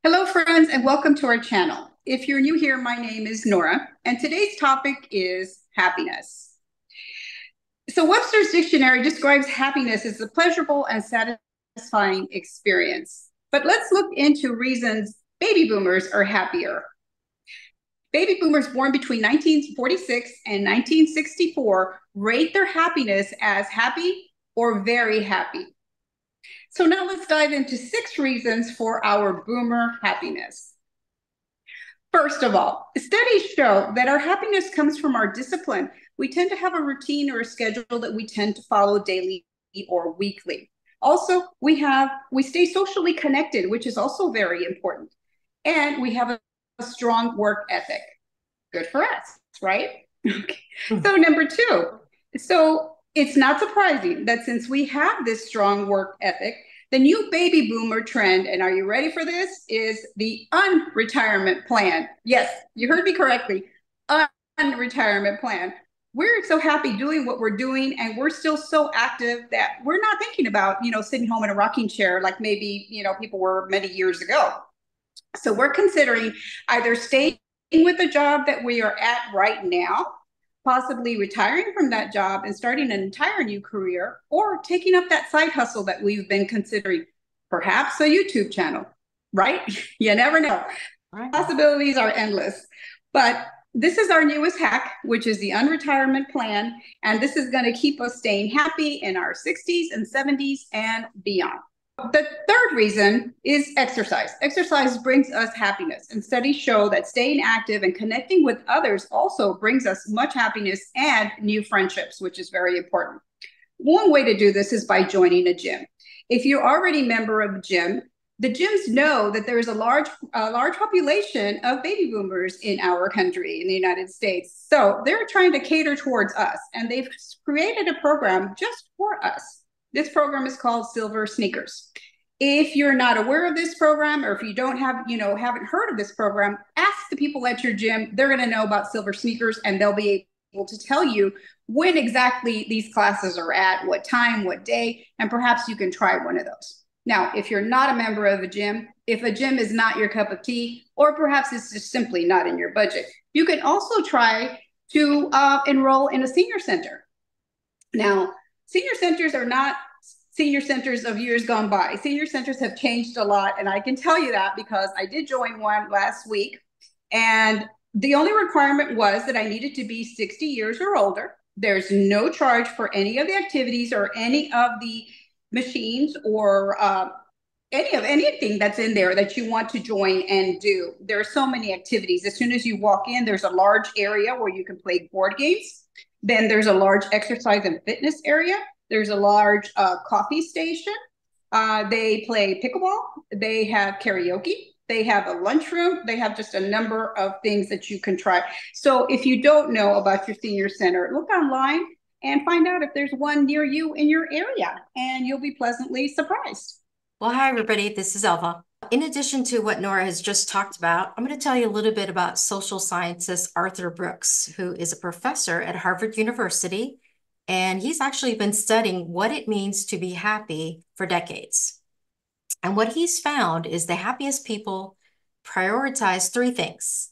Hello, friends, and welcome to our channel. If you're new here, my name is Nora, and today's topic is happiness. So, Webster's dictionary describes happiness as a pleasurable and satisfying experience. But let's look into reasons baby boomers are happier. Baby boomers born between 1946 and 1964 rate their happiness as happy or very happy. So, now let's dive into 6 reasons for our boomer happiness. First of all, studies show that our happiness comes from our discipline. We tend to have a routine or a schedule that we tend to follow daily or weekly. Also, we stay socially connected, which is also very important. And we have a strong work ethic. Good for us, right? Okay. So number 2. So it's not surprising that since we have this strong work ethic, the new baby boomer trend, and are you ready for this, is the unretirement plan. Yes, you heard me correctly. Unretirement plan. We're so happy doing what we're doing, and we're still so active that we're not thinking about, sitting home in a rocking chair like maybe, people were many years ago. So we're considering either staying with the job that we are at right now, possibly retiring from that job and starting an entire new career, or taking up that side hustle that we've been considering, perhaps a YouTube channel, right? You never know. Right. Possibilities are endless. But this is our newest hack, which is the unretirement plan. And this is going to keep us staying happy in our 60s and 70s and beyond. The third reason is exercise. Exercise brings us happiness, and studies show that staying active and connecting with others also brings us much happiness and new friendships, which is very important. One way to do this is by joining a gym. If you're already a member of a gym, the gyms know that there is a large population of baby boomers in our country, in the United States. So they're trying to cater towards us, and they've created a program just for us. This program is called Silver Sneakers. If you're not aware of this program, or if you don't have, haven't heard of this program, ask the people at your gym. They're going to know about Silver Sneakers, and they'll be able to tell you when exactly these classes are at, what time, what day, and perhaps you can try one of those. Now, if you're not a member of a gym, if a gym is not your cup of tea, or perhaps it's just simply not in your budget, you can also try to enroll in a senior center. Now, senior centers are not senior centers of years gone by. Senior centers have changed a lot, and I can tell you that because I did join one last week, and the only requirement was that I needed to be 60 years or older. There's no charge for any of the activities or any of the machines or anything that's in there that you want to join and do. There are so many activities. As soon as you walk in, there's a large area where you can play board games. Then there's a large exercise and fitness area. There's a large coffee station. They play pickleball. They have karaoke. They have a lunchroom. They have just a number of things that you can try. So if you don't know about your senior center, look online and find out if there's one near you in your area, and you'll be pleasantly surprised. Well, hi, everybody. This is Elva. In addition to what Nora has just talked about, I'm going to tell you a little bit about social scientist Arthur Brooks, who is a professor at Harvard University, and he's actually been studying what it means to be happy for decades. And what he's found is the happiest people prioritize 3 things: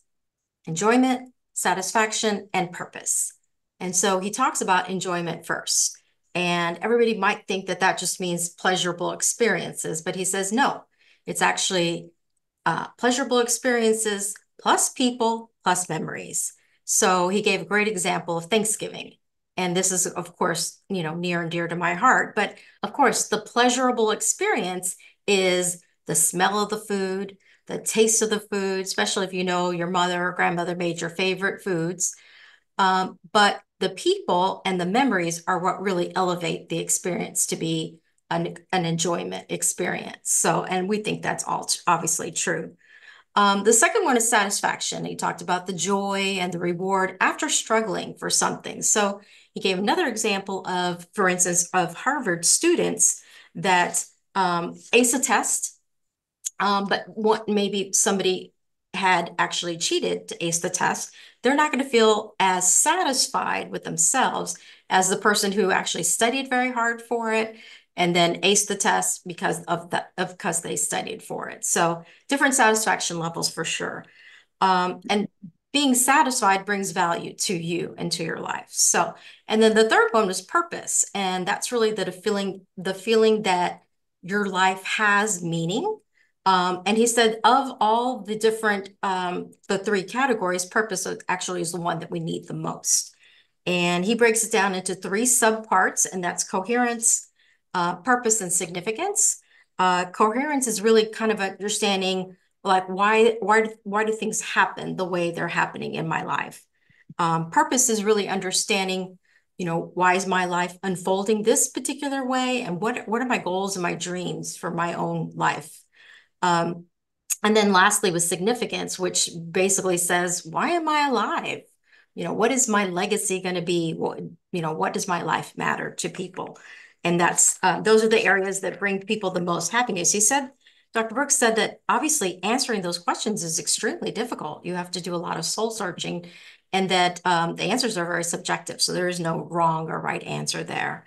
enjoyment, satisfaction, and purpose. And so he talks about enjoyment first. And everybody might think that that just means pleasurable experiences, but he says no, it's actually pleasurable experiences plus people plus memories. So he gave a great example of Thanksgiving. And this is, of course, near and dear to my heart. But of course, the pleasurable experience is the smell of the food, the taste of the food, especially if your mother or grandmother made your favorite foods. But the people and the memories are what really elevate the experience to be an enjoyment experience. So, and we think that's all obviously true. The second one is satisfaction. He talked about the joy and the reward after struggling for something. So he gave another example of, for instance, of Harvard students that ace a test, but maybe somebody had actually cheated to ace the test. They're not going to feel as satisfied with themselves as the person who actually studied very hard for it and then ace the test because they studied for it. So different satisfaction levels for sure. And being satisfied brings value to you and to your life. So, and then the third one was purpose. And that's really the feeling that your life has meaning. And he said of all the different, the three categories, purpose actually is the one that we need the most. And he breaks it down into three subparts, and that's coherence, purpose, and significance. Coherence is really kind of understanding like why do things happen the way they're happening in my life. Purpose is really understanding, why is my life unfolding this particular way, and what are my goals and my dreams for my own life. And then lastly was significance, which basically says, why am I alive? What is my legacy going to be? What does my life matter to people? And those are the areas that bring people the most happiness. Dr. Brooks said that obviously answering those questions is extremely difficult. You have to do a lot of soul searching, and that the answers are very subjective. So there is no wrong or right answer there.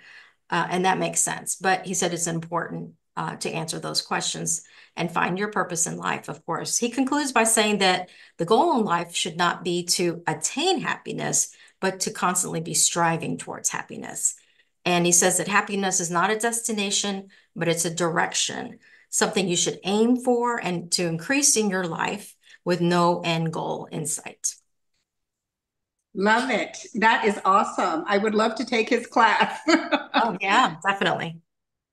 And that makes sense. But he said it's important to answer those questions and find your purpose in life, of course. He concludes by saying that the goal in life should not be to attain happiness, but to constantly be striving towards happiness. And he says that happiness is not a destination, but it's a direction, something you should aim for and to increase in your life with no end goal in sight. Love it. That is awesome. I would love to take his class. Oh, yeah, definitely.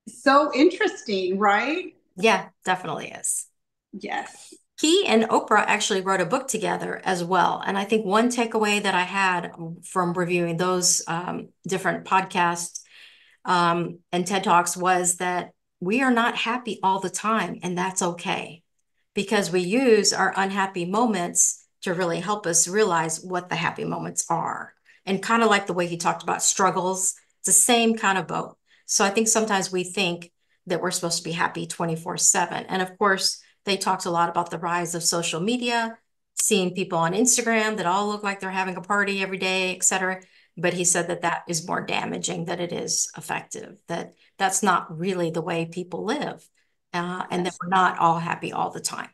So interesting, right? Yeah, definitely is. Yes. He and Oprah actually wrote a book together as well. And I think one takeaway that I had from reviewing those different podcasts and TED Talks was that we are not happy all the time, and that's okay, because we use our unhappy moments to really help us realize what the happy moments are. And kind of like the way he talked about struggles, it's the same kind of boat. So I think sometimes we think that we're supposed to be happy 24/7. And of course, they talked a lot about the rise of social media, seeing people on Instagram that all look like they're having a party every day, et cetera. But he said that that is more damaging than it is effective, that that's not really the way people live, and that Yes. we're not all happy all the time.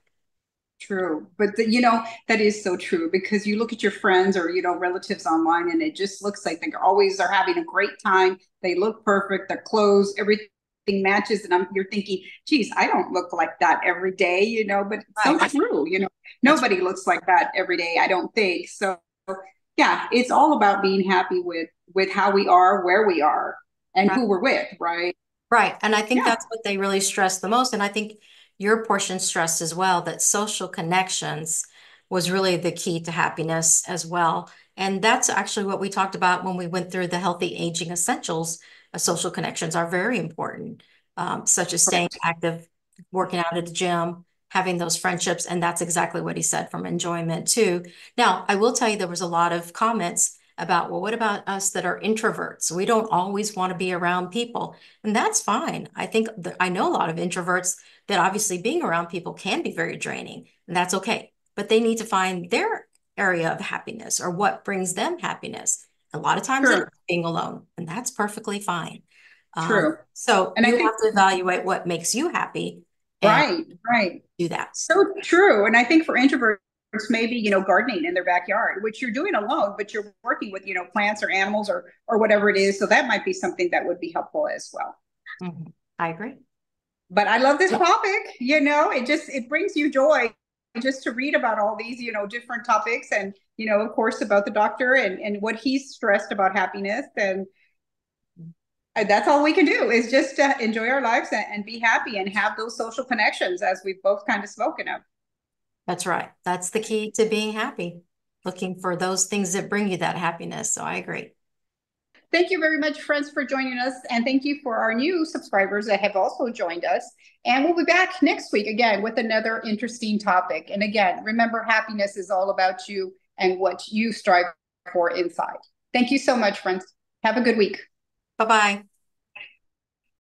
True. But that is so true, because you look at your friends or, relatives online, and it just looks like they always are having a great time. They look perfect, their clothes, everything matches. And you're thinking, geez, I don't look like that every day, but it's so Right. true. That's Nobody looks like that every day, I don't think. So yeah, it's all about being happy with how we are, where we are, and right. who we're with, right? Right. And I think Yeah. that's what they really stress the most. And I think your portion stressed as well that social connections was really the key to happiness as well. And that's actually what we talked about when we went through the healthy aging essentials. Social connections are very important, such as staying Correct. active, working out at the gym, having those friendships. And that's exactly what he said from enjoyment too. Now, I will tell you, there was a lot of comments about, well, what about us that are introverts? We don't always want to be around people. And that's fine. I think I know a lot of introverts that obviously being around people can be very draining, and that's okay. But they need to find their area of happiness or what brings them happiness. A lot of times it True. is being alone, and that's perfectly fine. True. So And I you think, have to evaluate what makes you happy and right, right. do that. So true. And I think for introverts, maybe, gardening in their backyard, which you're doing alone, but you're working with, plants or animals or whatever it is. So that might be something that would be helpful as well. Mhm. I agree. But I love this topic, it brings you joy just to read about all these, different topics, and, of course, about the doctor and what he's stressed about happiness. And that's all we can do is just enjoy our lives and be happy and have those social connections, as we've both kind of spoken of. That's right. That's the key to being happy, looking for those things that bring you that happiness. So I agree. Thank you very much, friends, for joining us. And thank you for our new subscribers that have also joined us. And we'll be back next week again with another interesting topic. And again, remember, happiness is all about you and what you strive for inside. Thank you so much, friends. Have a good week. Bye-bye.